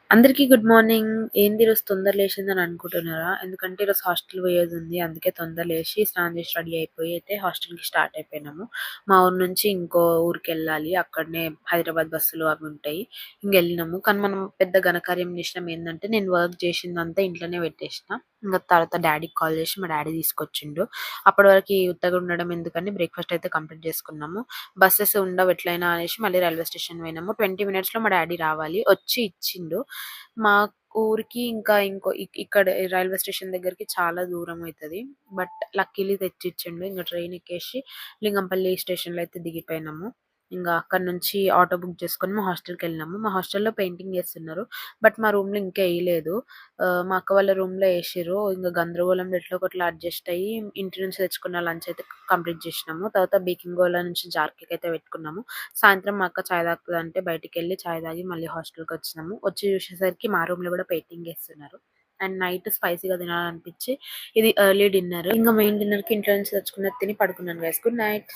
అందరికీ good morning. ఏంది ఈరోజు తొందర లేచిందని అనుకుంటున్నారా? ఎందుకంటే ఈరోజు హాస్టల్ పోయేదుంది. అందుకే తొందర లేచి, స్నానం చేసి రెడీ అయిపోయి అయితే హాస్టల్‌కి స్టార్ట్ అయిపోయినాము. మా ఊరు నుంచి ఇంకో ఊరికెళ్ళాలి. అక్కడనే హైదరాబాద్ బస్సులు అవి ఉంటాయి. ఇంగెళ్ళినాము. కానీ మనం పెద్ద ఘనకార్యం చేసినాం ఏందంటే, నేను వర్క్ చేసిందంతా ఇంట్లోనే పెట్టేసిన. ఇంగ తర్వాత డ్యాడీకి కాల్ చేసి మా డ్యాడీ తీసుకొచ్చిండు. అప్పటి వరకి ఉత్తగా ఉండడం ఎందుకని బ్రేక్‌ఫాస్ట్ అయితే కంప్లీట్ చేసుకున్నాము. బసెస్ ఉండవు ఎట్లైనా అనేసి మళ్ళీ రైల్వే స్టేషన్ పోయినాము. 20 మినిట్స్‌లో మా డ్యాడీ రావాలి. వచ్చి ఇచ్చిండు. మా ఊరికి ఇంకా ఇక్కడ రైల్వే స్టేషన్ దగ్గరికి చాలా దూరం అయితది. బట్ లక్కీలీ తెచ్చిచ్చిండు. ఇంక ట్రైన్ ఎక్కేసి లింగంపల్లి స్టేషన్‌లో అయితే దిగిపోయినాము. ఇంగా అక్కడి నుంచి ఆటో బుక్ చేసుకొని మా హాస్టల్‌కెళ్ళినాము. మా హాస్టల్‌లో పెయింటింగ్ చేస్తున్నారు. బట్ మా రూమ్‌లో ఇంకా ఎయలేదు. మా అక్క వాళ్ళ రూమ్‌లో ఏసిర్రు. ఇంగ గందరగోళంలో ఎట్లో ఒకట్లా అడ్జస్ట్ అయ్యి ఇంటి నుంచి తెచ్చుకున్న లంచ్ అయితే కంప్లీట్ చేసినాము. తర్వాత బేకింగ్ గోల నుంచి జార్ కేక్ అయితే పెట్టుకున్నాము. సాయంత్రం మా అక్క చాయ్ తాగుతదంటే బయటికెళ్ళి చాయ్ తాగి మళ్ళీ హాస్టల్‌కొచ్చినాము. వచ్చి చూసేసరికి మా రూమ్‌లో కూడా పెయింటింగ్ ఏస్తున్నారు. అండ్ నైట్ స్పైసీగా తినాలనిపించి ఇది ఎర్లీ డిన్నర్. ఇంగ మెయిన్ డిన్నర్‌కి ఇంట్లో నుంచి తెచ్చుకున్నది తిని పడుకున్నాను గైస్. Good night.